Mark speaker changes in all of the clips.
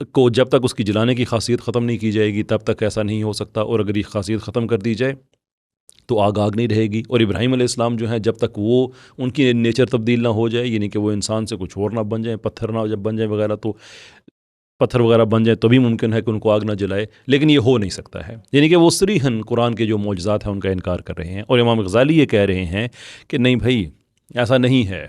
Speaker 1: کو جب تک اس کی جلانے کی خاصیت ختم نہیں کی جائے گی تب تک ایسا نہیں ہو سکتا، اور اگر یہ خاصیت ختم کر دی جائے تو آگ نہیں رہے گی۔ اور ابراہیم علیہ السلام جو ہیں جب تک وہ ان کی نیچر تبدیل نہ ہو جائے، یعنی کہ وہ انسان سے کچھ اور نہ بن جائیں، پتھر نہ جب بن جائیں وغیرہ، تو پتھر وغیرہ بن جائیں تو بھی ممکن ہے کہ ان کو آگ نہ جلائے، لیکن یہ ہو نہیں سکتا ہے۔ یعنی کہ وہ صریحاً قرآن کے جو معجزات ہیں ان کا انکار کر رہے ہیں، اور امام غزالی یہ کہہ رہے ہیں کہ نہیں بھائی، ایسا نہیں ہے،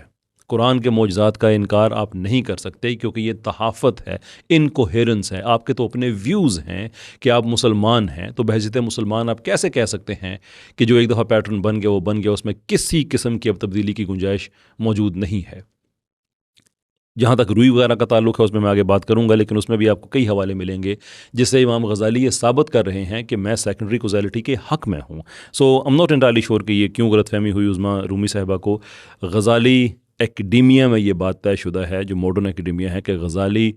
Speaker 1: قرآن کے معجزات کا انکار آپ نہیں کر سکتے، کیونکہ یہ تحافت ہے، انکوہیرنس ہے۔ آپ کے تو اپنے ویوز ہیں کہ آپ مسلمان ہیں، تو بحیثیت مسلمان آپ کیسے کہہ سکتے ہیں کہ جو ایک دفعہ پیٹرن بن گیا وہ بن گیا، اس میں کسی قسم کی اب تبدیلی کی گنجائش موجود نہیں ہے۔ جہاں تک روئی وغیرہ کا تعلق ہے اس میں آگے بات کروں گا، لیکن اس میں بھی آپ کو کئی حوالے ملیں گے جس سے امام غزالی یہ ثابت کر رہے ہیں کہ میں سیکنڈری کوزیلٹی کے حق میں ہوں۔ سو ایم ناٹ انٹائرلی شیور کہ یہ کیوں غلط فہمی ہوئی عظمیٰ رومی صاحبہ کو۔ غزالی ایکڈیمیا میں یہ بات طے شدہ ہے، جو ماڈرن ایکڈیمیا ہے، کہ غزالی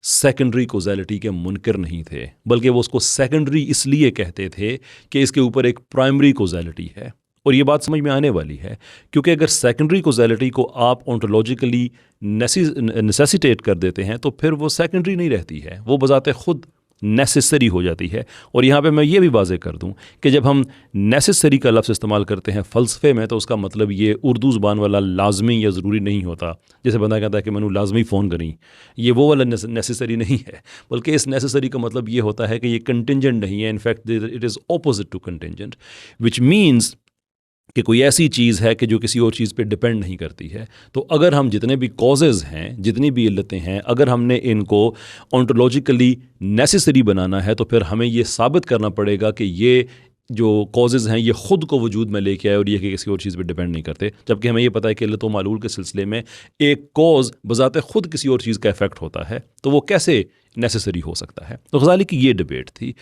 Speaker 1: سیکنڈری کوزیلٹی کے منکر نہیں تھے، بلکہ وہ اس کو سیکنڈری اس لیے کہتے تھے کہ اس کے اوپر ایک پرائمری کوزیلٹی ہے۔ اور یہ بات سمجھ میں آنے والی ہے، کیونکہ اگر سیکنڈری کوزیلٹی کو آپ اونٹولوجیکلی نیسیسیٹیٹ کر دیتے ہیں تو پھر وہ سیکنڈری نہیں رہتی ہے، وہ بذات خود نیسیسری ہو جاتی ہے۔ اور یہاں پہ میں یہ بھی واضح کر دوں کہ جب ہم نیسیسری کا لفظ استعمال کرتے ہیں فلسفے میں، تو اس کا مطلب یہ اردو زبان والا لازمی یا ضروری نہیں ہوتا، جیسے بندہ کہتا ہے کہ میں نے لازمی فون کریں، یہ وہ والا نیسیسری نہیں ہے، بلکہ اس نیسیسری کا مطلب یہ ہوتا ہے کہ یہ کنٹینجنٹ نہیں ہے، in fact it is opposite to contingent, which means کہ کوئی ایسی چیز ہے کہ جو کسی اور چیز پہ ڈپینڈ نہیں کرتی ہے۔ تو اگر ہم جتنے بھی کازز ہیں، جتنی بھی علتیں ہیں، اگر ہم نے ان کو اونٹولوجیکلی نیسیسری بنانا ہے تو پھر ہمیں یہ ثابت کرنا پڑے گا کہ یہ جو کازز ہیں یہ خود کو وجود میں لے کے آئے اور یہ کہ کسی اور چیز پہ ڈپینڈ نہیں کرتے، جبکہ ہمیں یہ پتہ ہے کہ علت و معلول کے سلسلے میں ایک کاز بذات خود کسی اور چیز کا افیکٹ ہوتا ہے، تو وہ کیسے نیسیسری ہو سکتا ہے۔ تو غزالی کی یہ ڈبیٹ تھی۔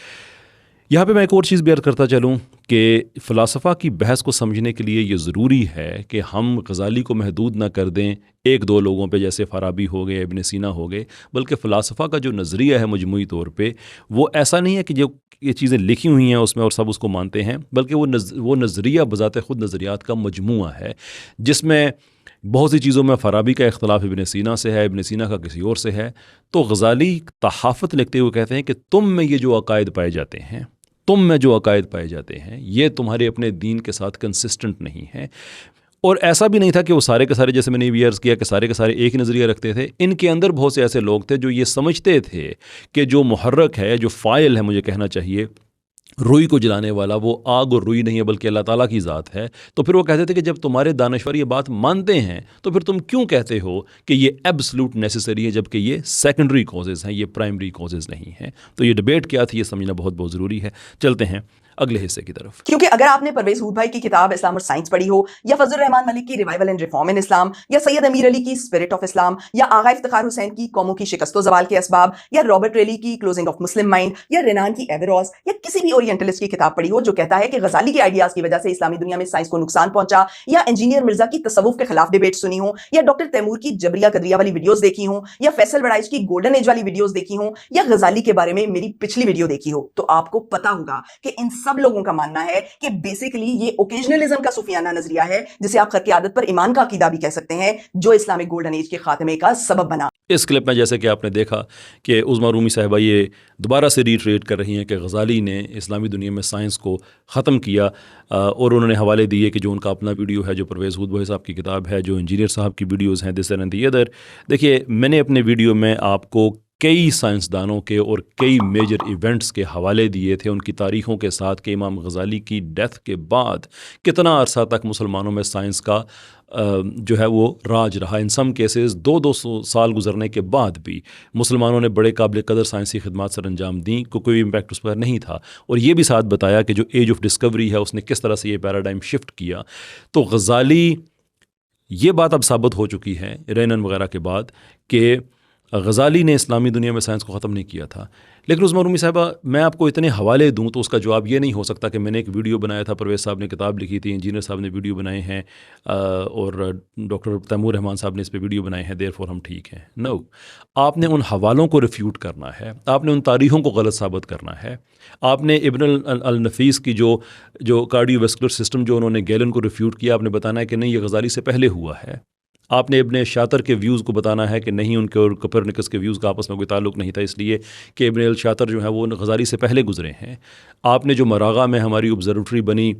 Speaker 1: یہاں پہ میں ایک اور چیز بھی عرض کرتا چلوں کہ فلاسفہ کی بحث کو سمجھنے کے لیے یہ ضروری ہے کہ ہم غزالی کو محدود نہ کر دیں ایک دو لوگوں پہ، جیسے فارابی ہو گئے، ابن سینا ہو گئے، بلکہ فلاسفہ کا جو نظریہ ہے مجموعی طور پہ وہ ایسا نہیں ہے کہ جو یہ چیزیں لکھی ہوئی ہیں اس میں اور سب اس کو مانتے ہیں، بلکہ وہ نظریہ بذات خود نظریات کا مجموعہ ہے، جس میں بہت سی چیزوں میں فارابی کا اختلاف ابن سینا سے ہے، ابن سینا کا کسی اور سے ہے۔ تو غزالی تحافت لکھتے ہوئے کہتے ہیں کہ تم میں یہ جو عقائد پائے جاتے ہیں، تم میں جو عقائد پائے جاتے ہیں، یہ تمہارے اپنے دین کے ساتھ کنسسٹنٹ نہیں ہے۔ اور ایسا بھی نہیں تھا کہ وہ سارے کے سارے، جیسے میں نے یہ عرض کیا کہ سارے کے سارے ایک نظریہ رکھتے تھے، ان کے اندر بہت سے ایسے لوگ تھے جو یہ سمجھتے تھے کہ جو محرک ہے، جو فاعل ہے، مجھے کہنا چاہیے روئی کو جلانے والا، وہ آگ اور روئی نہیں ہے بلکہ اللہ تعالیٰ کی ذات ہے۔ تو پھر وہ کہتے تھے کہ جب تمہارے دانشور یہ بات مانتے ہیں تو پھر تم کیوں کہتے ہو کہ یہ ایبسلوٹ نیسیسری ہے، جبکہ یہ سیکنڈری کازز ہیں، یہ پرائمری کازز نہیں ہیں۔ تو یہ ڈبیٹ کیا تھی، یہ سمجھنا بہت بہت ضروری ہے۔ چلتے ہیں اگلے حصے کی طرف۔
Speaker 2: کیونکہ اگر آپ نے پرویز ہود بھائی کی کتاب اسلام اور سائنس پڑھی ہو، یا فضل الرحمان ملک کی ریوائول اینڈ ریفارم ان اسلام، یا سید امیر علی کی اسپرٹ آف اسلام، یا آغا افتخار حسین کی قوموں کی شکست و زوال کے اسباب، یا رابرٹ ریلی کی کلوزنگ آف مسلم مائنڈ، یا رینان کی ایویروس، یا کسی بھی اورینٹلسٹ کی کتاب پڑھی ہو جو کہتا ہے کہ غزالی کے آئیڈیاز کی وجہ سے اسلامی دنیا میں سائنس کو نقصان پہنچا، یا انجینئر مرزا کی تصوف کے خلاف ڈیبیٹ سنی ہوں، یا ڈاکٹر تیمور کی جبریہ قدریہ والی ویڈیوز دیکھی ہوں، یا فیصل وڑائچ کی گولڈن ایج والی ویڈیوز دیکھی ہوں، یا غزالی کے بارے میں میری پچھلی ویڈیو دیکھی ہو، تو آپ کو پتا ہوگا کہ ان سب لوگوں کا ماننا ہے کہ بیسیکلی یہ اوکیجنلزم کا صوفیانہ نظریہ ہے، جسے آپ خرق عادت پر ایمان کا عقیدہ بھی کہہ سکتے ہیں، جو اسلامک گولڈن ایج کے خاتمے کا سبب بنا۔
Speaker 1: اس کلپ میں جیسے کہ آپ نے دیکھا کہ عظمیٰ رومی صاحبہ یہ دوبارہ سے ریٹریٹ کر رہی ہیں کہ غزالی نے اسلامی دنیا میں سائنس کو ختم کیا، اور انہوں نے حوالے دیے کہ جو ان کا اپنا ویڈیو ہے، جو پرویز ہود بھائی صاحب کی کتاب ہے، جو انجینئر صاحب کی ویڈیوز ہیں، دس اینڈ دی ادر۔ دیکھیے، میں نے اپنے ویڈیو میں آپ کو کئی سائنسدانوں کے اور کئی میجر ایونٹس کے حوالے دیے تھے، ان کی تاریخوں کے ساتھ، کہ امام غزالی کی ڈیتھ کے بعد کتنا عرصہ تک مسلمانوں میں سائنس کا جو ہے وہ راج رہا۔ ان سم کیسز 200 سال گزرنے کے بعد بھی مسلمانوں نے بڑے قابل قدر سائنسی خدمات سر انجام دیں، کوئی امپیکٹ اس پر نہیں تھا۔ اور یہ بھی ساتھ بتایا کہ جو ایج آف ڈسکوری ہے اس نے کس طرح سے یہ پیراڈائم شفٹ کیا۔ تو غزالی، یہ بات اب ثابت ہو چکی ہے رینن وغیرہ کے بعد کہ غزالی نے اسلامی دنیا میں سائنس کو ختم نہیں کیا تھا۔ لیکن عظمیٰ رومی صاحبہ، میں آپ کو اتنے حوالے دوں تو اس کا جواب یہ نہیں ہو سکتا کہ میں نے ایک ویڈیو بنایا تھا، پرویز صاحب نے کتاب لکھی تھی، انجینئر صاحب نے ویڈیو بنائے ہیں، اور ڈاکٹر تیمور رحمان صاحب نے اس پہ ویڈیو بنائے ہیں، دیر فور ہم ٹھیک ہیں۔ نو، آپ نے ان حوالوں کو ریفیوٹ کرنا ہے، آپ نے ان تاریخوں کو غلط ثابت کرنا ہے۔ آپ نے ابن النفیس کی جو کارڈیو ویسکولر سسٹم جو انہوں نے گیلن کو ریفیوٹ کیا، آپ نے بتانا ہے کہ نہیں، یہ غزالی سے پہلے ہوا ہے۔ آپ نے ابن شاطر کے ویوز کو بتانا ہے کہ نہیں، ان کے اور کوپرنیکس کے ویوز کا آپس میں کوئی تعلق نہیں تھا، اس لیے کہ ابن الشاطر جو ہے وہ غزالی سے پہلے گزرے ہیں۔ آپ نے جو مراغہ میں ہماری آبزرویٹری بنی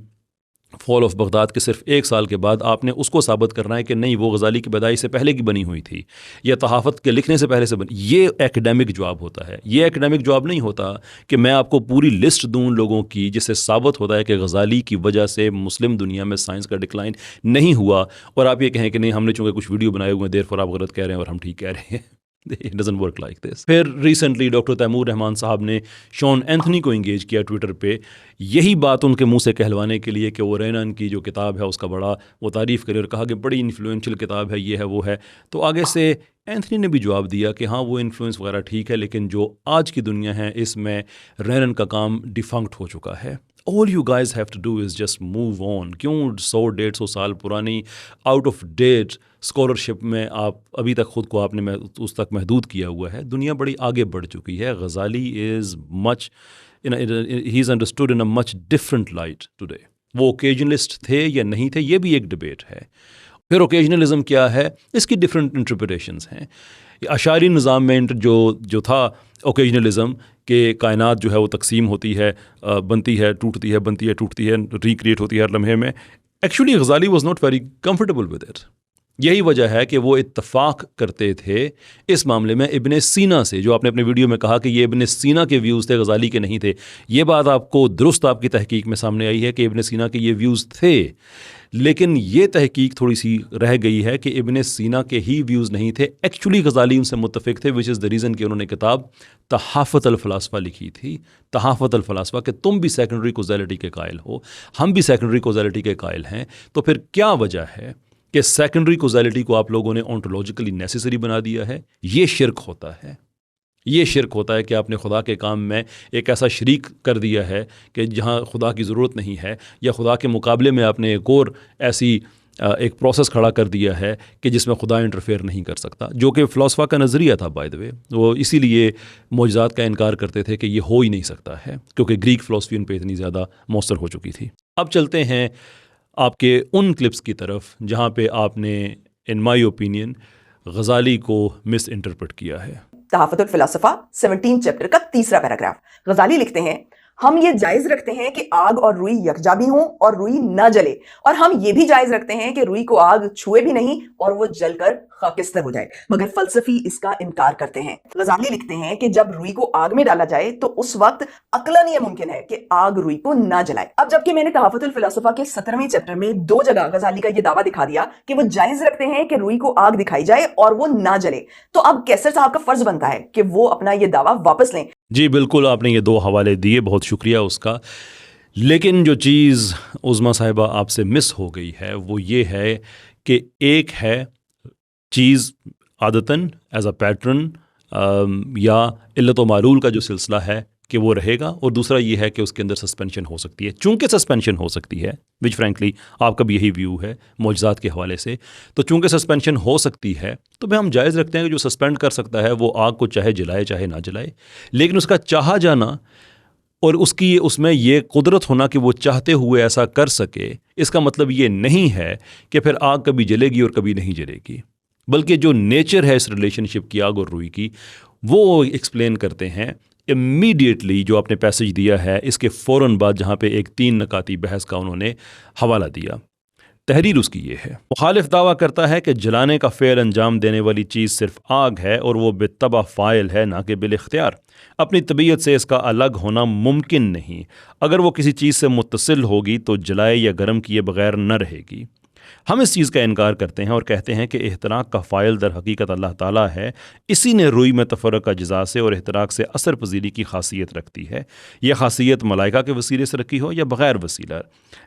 Speaker 1: فال آف بغداد کے صرف 1 سال کے بعد، آپ نے اس کو ثابت کرنا ہے کہ نہیں، وہ غزالی کی پیدائش سے پہلے کی بنی ہوئی تھی یا تحافت کے لکھنے سے پہلے سے بنی۔ یہ ایکڈیمک جواب ہوتا ہے، یہ ایکڈیمک جواب نہیں ہوتا کہ میں آپ کو پوری لسٹ دوں ان لوگوں کی جس سے ثابت ہوتا ہے کہ غزالی کی وجہ سے مسلم دنیا میں سائنس کا ڈکلائن نہیں ہوا، اور آپ یہ کہیں کہ نہیں، ہم نے چونکہ کچھ ویڈیو بنائے ہوئے ہیں، دیر فور آپ غلط کہہ رہے ہیں اور ہم ٹھیک کہہ رہے ہیں۔ It doesn't work like this۔ پھر ریسنٹلی ڈاکٹر تیمور رحمان صاحب نے شون اینتھنی کو انگیج کیا ٹویٹر پہ، یہی بات ان کے منہ سے کہلوانے کے لیے کہ وہ رینن کی جو کتاب ہے اس کا بڑا وہ تعریف کرے اور کہا کہ بڑی انفلوئنشل کتاب ہے، یہ ہے وہ ہے۔ تو آگے سے اینتھنی نے بھی جواب دیا کہ ہاں وہ انفلوئنس وغیرہ ٹھیک ہے، لیکن جو آج کی دنیا ہے اس میں رینن کا کام ڈیفنکٹ ہو چکا ہے۔ All you guys have to do is just move on۔ کیوں 100-150 سال پرانی آؤٹ آف ڈیٹ اسکالرشپ میں آپ ابھی تک خود کو آپ نے اس تک محدود کیا ہوا ہے؟ دنیا بڑی آگے بڑھ چکی ہے۔ Ghazali is much he is understood in a much different light today. وہ اوکیجنلسٹ تھے یا نہیں تھے، یہ بھی ایک ڈبیٹ ہے۔ پھر اوکیجنلزم کیا ہے، اس کی ڈفرینٹ انٹرپریٹیشنز ہیں۔ اشعری نظام میں جو تھا اوکیجنلزم کہ کائنات جو ہے وہ تقسیم ہوتی ہے، بنتی ہے، ٹوٹتی ہے، بنتی ہے، ٹوٹتی ہے، ریکریٹ ہوتی ہے ہر لمحے میں۔ Actually Ghazali was not very comfortable with it. یہی وجہ ہے کہ وہ اتفاق کرتے تھے اس معاملے میں ابن سینا سے، جو آپ نے اپنے ویڈیو میں کہا کہ یہ ابن سینا کے ویوز تھے، غزالی کے نہیں تھے۔ یہ بات آپ کو درست آپ کی تحقیق میں سامنے آئی ہے کہ ابن سینا کے یہ ویوز تھے، لیکن یہ تحقیق تھوڑی سی رہ گئی ہے کہ ابن سینا کے ہی ویوز نہیں تھے، ایکچولی غزالی ان سے متفق تھے، وچ از دا ریزن کہ انہوں نے کتاب تحافت الفلاسفہ لکھی تھی۔ تحافت الفلاسفہ کہ تم بھی سیکنڈری کوزیلٹی کے قائل ہو، ہم بھی سیکنڈری کوزیلٹی کے قائل ہیں، تو پھر کیا وجہ ہے کہ سیکنڈری کوزیلٹی کو آپ لوگوں نے اونٹولوجیکلی نیسیسری بنا دیا ہے؟ یہ شرک ہوتا ہے۔ یہ شرک ہوتا ہے کہ آپ نے خدا کے کام میں ایک ایسا شریک کر دیا ہے کہ جہاں خدا کی ضرورت نہیں ہے، یا خدا کے مقابلے میں آپ نے ایک اور ایسی ایک پروسیس کھڑا کر دیا ہے کہ جس میں خدا انٹرفیئر نہیں کر سکتا، جو کہ فلسفہ کا نظریہ تھا بائی دا وے۔ وہ اسی لیے معجزات کا انکار کرتے تھے کہ یہ ہو ہی نہیں سکتا ہے، کیونکہ گریک فلسفی ان پہ اتنی زیادہ مؤثر ہو چکی تھی۔ اب چلتے ہیں آپ کے ان کلپس کی طرف جہاں پہ آپ نے ان مائی اوپینین غزالی کو مس انٹرپریٹ کیا ہے۔
Speaker 2: تحافت الفلاسفہ 17 چیپٹر کا 3 پیراگراف، غزالی لکھتے ہیں، ہم یہ جائز رکھتے ہیں کہ آگ اور روئی یکجا بھی ہوں اور روئی نہ جلے، اور ہم یہ بھی جائز رکھتے ہیں کہ روئی کو آگ چھوئے بھی نہیں اور وہ جل کر خاکستر ہو جائے، مگر فلسفی اس کا انکار کرتے ہیں۔ غزالی لکھتے ہیں کہ جب روئی کو آگ میں ڈالا جائے تو اس وقت عقلاً یہ ممکن ہے کہ آگ روئی کو نہ جلائے۔ اب جبکہ میں نے تحافت الفلاسفہ کے 17ویں چیپٹر میں 2 جگہ غزالی کا یہ دعویٰ دکھا دیا کہ وہ جائز رکھتے ہیں کہ روئی کو آگ دکھائی جائے اور وہ نہ جلے، تو اب کیسر صاحب کا فرض بنتا ہے کہ وہ اپنا یہ دعویٰ واپس لیں۔
Speaker 1: جی بالکل، آپ نے یہ 2 حوالے دیے، بہت شکریہ اس کا، لیکن جو چیز عظمیٰ صاحبہ آپ سے مس ہو گئی ہے وہ یہ ہے کہ ایک ہے چیز عادتاً ایز اے پیٹرن یا علت و معلول کا جو سلسلہ ہے کہ وہ رہے گا، اور دوسرا یہ ہے کہ اس کے اندر سسپینشن ہو سکتی ہے۔ چونکہ سسپینشن ہو سکتی ہے، وچ فرینکلی آپ کا بھی یہی ویو ہے معجزات کے حوالے سے، تو چونکہ سسپینشن ہو سکتی ہے تو پھر ہم جائز رکھتے ہیں کہ جو سسپینڈ کر سکتا ہے وہ آگ کو چاہے جلائے چاہے نہ جلائے، لیکن اس کا چاہا جانا اور اس میں یہ قدرت ہونا کہ وہ چاہتے ہوئے ایسا کر سکے، اس کا مطلب یہ نہیں ہے کہ پھر آگ کبھی جلے گی اور کبھی نہیں جلے گی، بلکہ جو نیچر ہے اس ریلیشن شپ کی آگ اور روئی کی، وہ ایکسپلین کرتے ہیں امیڈیٹلی جو آپ نے پیسج دیا ہے اس کے فوراً بعد، جہاں پہ ایک 3 نکاتی بحث کا انہوں نے حوالہ دیا۔ تحریر اس کی یہ ہے، مخالف دعویٰ کرتا ہے کہ جلانے کا فعل انجام دینے والی چیز صرف آگ ہے اور وہ بالطبع فاعل ہے، نہ کہ بالاختیار۔ اپنی طبیعت سے اس کا الگ ہونا ممکن نہیں، اگر وہ کسی چیز سے متصل ہوگی تو جلائے یا گرم کیے بغیر نہ رہے گی۔ ہم اس چیز کا انکار کرتے ہیں اور کہتے ہیں کہ احتراق کا فاعل در حقیقت اللہ تعالیٰ ہے، اسی نے روئی میں تفرق کا اجزاء سے اور احتراق سے اثر پذیری کی خاصیت رکھتی ہے۔ یہ خاصیت ملائکہ کے وسیلے سے رکھی ہو یا بغیر وسیلہ۔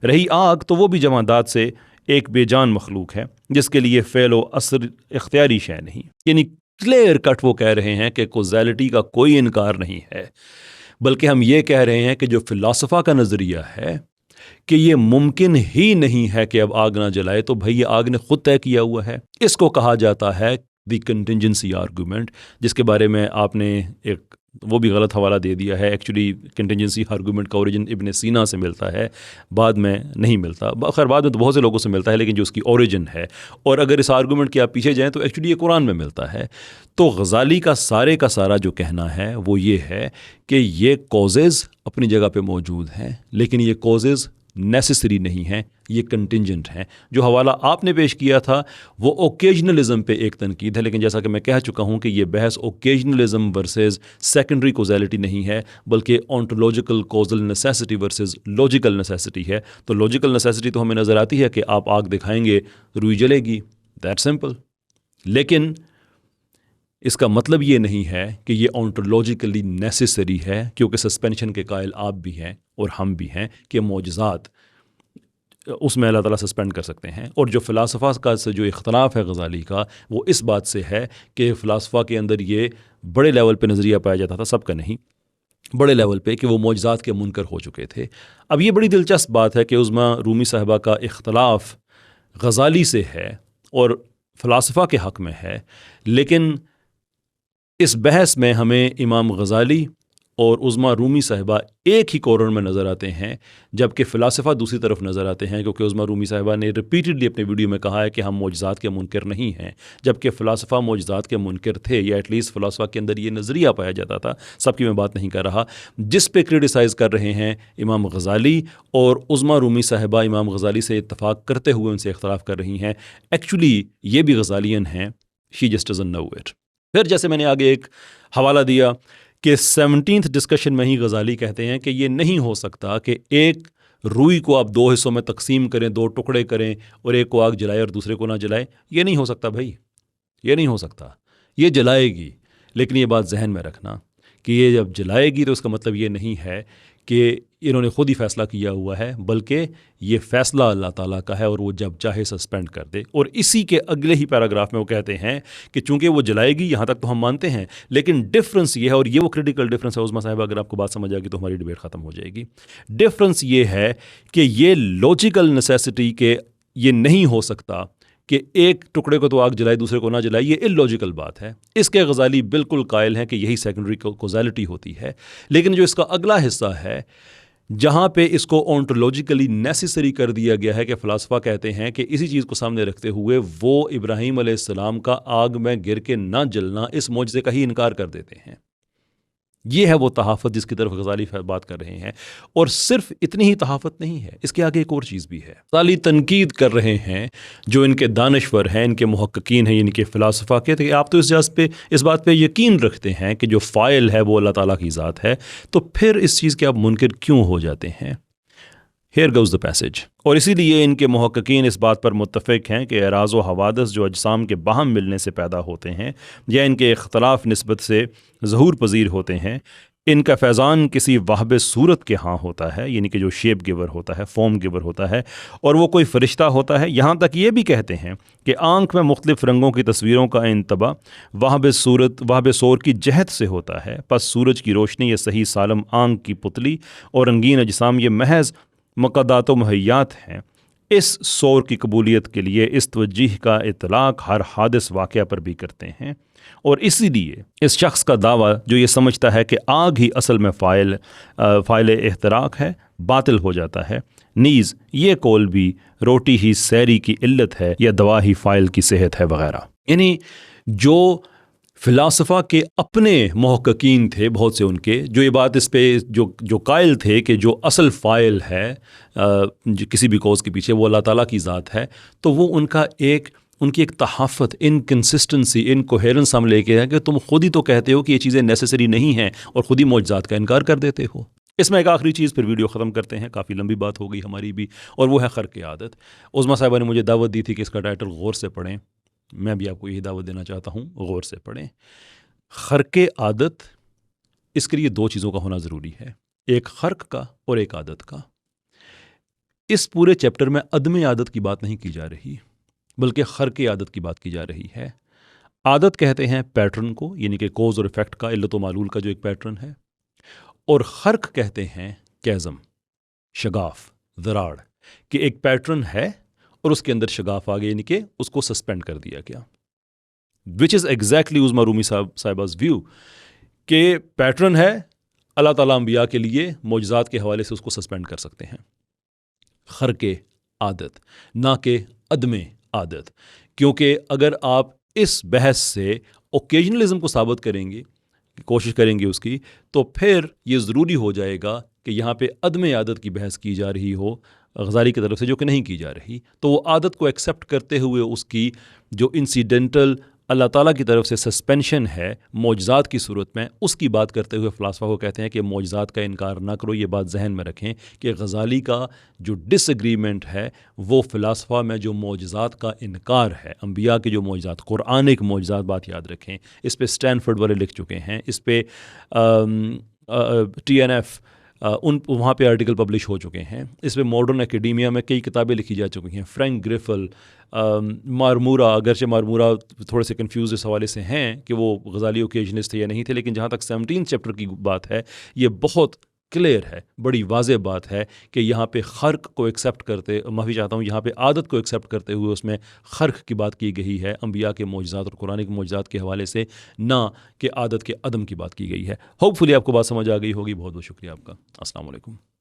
Speaker 1: رہی آگ تو وہ بھی جمادات سے ایک بے جان مخلوق ہے جس کے لیے فعل و اثر اختیاری شے نہیں۔ یعنی کلیئر کٹ وہ کہہ رہے ہیں کہ کوزیلٹی کا کوئی انکار نہیں ہے، بلکہ ہم یہ کہہ رہے ہیں کہ جو فلسفہ کا نظریہ ہے کہ یہ ممکن ہی نہیں ہے کہ اب آگ نہ جلائے، تو بھئی یہ آگ نے خود طے کیا ہوا ہے۔ اس کو کہا جاتا ہے دی کنٹینجنسی آرگومنٹ، جس کے بارے میں آپ نے ایک وہ بھی غلط حوالہ دے دیا ہے. ایکچولی کنٹینجنسی آرگومنٹ کا اوریجن ابن سینا سے ملتا ہے, بعد میں نہیں ملتا. خیر بعد میں تو بہت سے لوگوں سے ملتا ہے, لیکن جو اس کی اوریجن ہے, اور اگر اس آرگومنٹ کے آپ پیچھے جائیں تو ایکچولی یہ قرآن میں ملتا ہے. تو غزالی کا سارا جو کہنا ہے وہ یہ ہے کہ یہ کوزز اپنی جگہ پہ موجود ہیں, لیکن یہ کوزز نیسیسری نہیں ہیں, یہ کنٹنجنٹ ہیں. جو حوالہ آپ نے پیش کیا تھا وہ اوکیجنلزم پہ ایک تنقید ہے, لیکن جیسا کہ میں کہہ چکا ہوں کہ یہ بحث اوکیجنلزم ورسز سیکنڈری کوزیلٹی نہیں ہے, بلکہ ontological causal necessity versus logical necessity ہے. تو لاجیکل نیسیسٹی تو ہمیں نظر آتی ہے کہ آپ آگ دکھائیں گے روئی جلے گی, دیٹ سمپل. لیکن اس کا مطلب یہ نہیں ہے کہ یہ آنٹولوجیکلی نیسیسری ہے, کیونکہ سسپینشن کے قائل آپ بھی ہیں اور ہم بھی ہیں کہ معجزات اس میں اللہ تعالیٰ سسپینڈ کر سکتے ہیں. اور جو فلاسفہ کا سے جو اختلاف ہے غزالی کا, وہ اس بات سے ہے کہ فلاسفہ کے اندر یہ بڑے لیول پہ نظریہ پایا جاتا تھا, سب کا نہیں, بڑے لیول پہ, کہ وہ معجزات کے منکر ہو چکے تھے. اب یہ بڑی دلچسپ بات ہے کہ عظمیٰ رومی صاحبہ کا اختلاف غزالی سے ہے اور فلاسفہ کے حق میں ہے, لیکن اس بحث میں ہمیں امام غزالی اور عظمیٰ رومی صاحبہ ایک ہی کورنر میں نظر آتے ہیں, جبکہ فلاسفہ دوسری طرف نظر آتے ہیں, کیونکہ عظمیٰ رومی صاحبہ نے ریپیٹڈلی اپنے ویڈیو میں کہا ہے کہ ہم معجزات کے منکر نہیں ہیں, جبکہ فلاسفہ معجزات کے منکر تھے, یا ایٹ لیسٹ فلاسفہ کے اندر یہ نظریہ پایا جاتا تھا. سب کی میں بات نہیں کر رہا. جس پہ کرٹیسائز کر رہے ہیں امام غزالی, اور عظمیٰ رومی صاحبہ امام غزالی سے اتفاق کرتے ہوئے ان سے اختلاف کر رہی ہیں. ایکچولی یہ بھی غزالین ہیں, she just doesn't know it. پھر جیسے میں نے آگے ایک حوالہ دیا کہ 17th ڈسکشن میں ہی غزالی کہتے ہیں کہ یہ نہیں ہو سکتا کہ ایک روئی کو آپ 2 حصوں میں تقسیم کریں, 2 ٹکڑے کریں, اور ایک کو آگ جلائے اور دوسرے کو نہ جلائے. یہ نہیں ہو سکتا بھائی, یہ نہیں ہو سکتا. یہ جلائے گی, لیکن یہ بات ذہن میں رکھنا کہ یہ جب جلائے گی تو اس کا مطلب یہ نہیں ہے کہ انہوں نے خود ہی فیصلہ کیا ہوا ہے, بلکہ یہ فیصلہ اللہ تعالیٰ کا ہے, اور وہ جب چاہے سسپینڈ کر دے. اور اسی کے اگلے ہی پیراگراف میں وہ کہتے ہیں کہ چونکہ وہ جلائے گی, یہاں تک تو ہم مانتے ہیں, لیکن ڈفرنس یہ ہے, اور یہ وہ کریٹیکل ڈفرنس ہے عظمیٰ صاحب, اگر آپ کو بات سمجھ آ گئی تو ہماری ڈیبیٹ ختم ہو جائے گی. ڈفرنس یہ ہے کہ یہ لاجیکل نیسیسٹی کہ یہ نہیں ہو سکتا کہ ایک ٹکڑے کو تو آگ جلائے دوسرے کو نہ جلائے, یہ اللاجیکل بات ہے. اس کے غزالی بالکل قائل ہیں کہ یہی سیکنڈری کوزیلٹی ہوتی ہے. لیکن جو اس کا اگلا حصہ ہے, جہاں پہ اس کو اونٹولوجیکلی نیسیسری کر دیا گیا ہے, کہ فلاسفہ کہتے ہیں کہ اسی چیز کو سامنے رکھتے ہوئے وہ ابراہیم علیہ السلام کا آگ میں گر کے نہ جلنا, اس معجزے کا ہی انکار کر دیتے ہیں. یہ ہے وہ تحافت جس کی طرف غزالی بات کر رہے ہیں. اور صرف اتنی ہی تحافت نہیں ہے, اس کے آگے ایک اور چیز بھی ہے. غزالی تنقید کر رہے ہیں جو ان کے دانشور ہیں, ان کے محققین ہیں, ان کے فلاسفہ کے, کہ آپ تو اس بات پہ یقین رکھتے ہیں کہ جو فاعل ہے وہ اللہ تعالیٰ کی ذات ہے, تو پھر اس چیز کے آپ منکر کیوں ہو جاتے ہیں؟ Here goes the passage. اور اسی لیے ان کے محققین اس بات پر متفق ہیں کہ اعراض و حوادث جو اجسام کے باہم ملنے سے پیدا ہوتے ہیں, یا ان کے اختلاف نسبت سے ظہور پذیر ہوتے ہیں, ان کا فیضان کسی واہب صورت کے ہاں ہوتا ہے, یعنی کہ جو شیپ گیور ہوتا ہے, فارم گیور ہوتا ہے, اور وہ کوئی فرشتہ ہوتا ہے. یہاں تک یہ بھی کہتے ہیں کہ آنکھ میں مختلف رنگوں کی تصویروں کا انتباہ واہب صور کی جہت سے ہوتا ہے. پس سورج کی روشنی یہ صحیح سالم آنکھ کی پتلی اور رنگین اجسام یہ محض مقدات و مہیات ہیں. اس صور کی قبولیت کے لیے اس توجہ کا اطلاق ہر حادث واقعہ پر بھی کرتے ہیں, اور اسی لیے اس شخص کا دعویٰ جو یہ سمجھتا ہے کہ آگ ہی اصل میں فاعل احتراق ہے, باطل ہو جاتا ہے. نیز یہ قول بھی روٹی ہی سیری کی علت ہے, یا دوا ہی فاعل کی صحت ہے وغیرہ. یعنی جو فلاسفہ کے اپنے محققین تھے, بہت سے ان کے, جو یہ بات اس پہ جو قائل تھے کہ جو اصل فاعل ہے کسی بھی کوز کے پیچھے وہ اللہ تعالیٰ کی ذات ہے, تو وہ ان کی ایک تحافت, انکنسسٹنسی, انکوہیرنس ہم لے کے ہیں کہ تم خود ہی تو کہتے ہو کہ یہ چیزیں نیسیسری نہیں ہیں, اور خود ہی معجزات کا انکار کر دیتے ہو. اس میں ایک آخری چیز, پھر ویڈیو ختم کرتے ہیں, کافی لمبی بات ہو گئی ہماری بھی, اور وہ ہے خرق عادت. عظمیٰ صاحبہ نے مجھے دعوت دی تھی کہ اس کا ٹائٹل غور سے پڑھیں, میں بھی آپ کو یہی دعوت دینا چاہتا ہوں, غور سے پڑھیں. خرق عادت, اس کے لیے 2 چیزوں کا ہونا ضروری ہے, ایک خرق کا اور ایک عادت کا. اس پورے چیپٹر میں عدم عادت کی بات نہیں کی جا رہی, بلکہ خرق عادت کی بات کی جا رہی ہے. عادت کہتے ہیں پیٹرن کو, یعنی کہ کوز اور افیکٹ کا, علت و معلول کا جو ایک پیٹرن ہے, اور خرق کہتے ہیں کیزم, شگاف, ذراڑ, کہ ایک پیٹرن ہے اور اس کے اندر شگاف آ گیا, یعنی کہ اس کو سسپینڈ کر دیا گیا. وچ is exactly Uzma Rumi صاحباز view کہ پیٹرن ہے، اللہ تعالیٰ انبیاء کے لیے معجزات کے حوالے سے اس کو سسپینڈ کر سکتے ہیں، خرق عادت نہ کہ عدم عادت. کیونکہ اگر آپ اس بحث سے اوکیجنلزم کو ثابت کریں گے، کوشش کریں گے اس کی، تو پھر یہ ضروری ہو جائے گا کہ یہاں پہ عدم عادت کی بحث کی جا رہی ہو غزالی کی طرف سے، جو کہ نہیں کی جا رہی. تو وہ عادت کو ایکسیپٹ کرتے ہوئے اس کی جو انسیڈنٹل اللہ تعالیٰ کی طرف سے سسپینشن ہے معجزات کی صورت میں، اس کی بات کرتے ہوئے فلاسفہ کو کہتے ہیں کہ معجزات کا انکار نہ کرو. یہ بات ذہن میں رکھیں کہ غزالی کا جو ڈس ایگریمنٹ ہے وہ فلاسفہ میں جو معجزات کا انکار ہے، انبیاء کے جو معجزات، قرآنک معجزات، بات یاد رکھیں، اس پہ اسٹینفورڈ والے لکھ چکے ہیں، اس پہ TNF وہاں پہ آرٹیکل پبلش ہو چکے ہیں، اس پہ ماڈرن اکیڈیمیا میں کئی کتابیں لکھی جا چکی ہیں. فرینک گریفل، مارمورا، اگرچہ مارمورا تھوڑے سے کنفیوز اس حوالے سے ہیں کہ وہ غزالی اوکیجنسٹ تھے یا نہیں تھے، لیکن جہاں تک 17 چیپٹر کی بات ہے یہ بہت کلیئر ہے، بڑی واضح بات ہے کہ یہاں پہ خرق کو ایکسیپٹ کرتے، معافی چاہتا ہوں، یہاں پہ عادت کو ایکسیپٹ کرتے ہوئے اس میں خرق کی بات کی گئی ہے انبیاء کے معجزات اور قرآن کے معجزات کے حوالے سے، نہ کہ عادت کے عدم کی بات کی گئی ہے. ہوپ فلی آپ کو بات سمجھ آ گئی ہوگی. بہت بہت شکریہ آپ کا. السلام علیکم.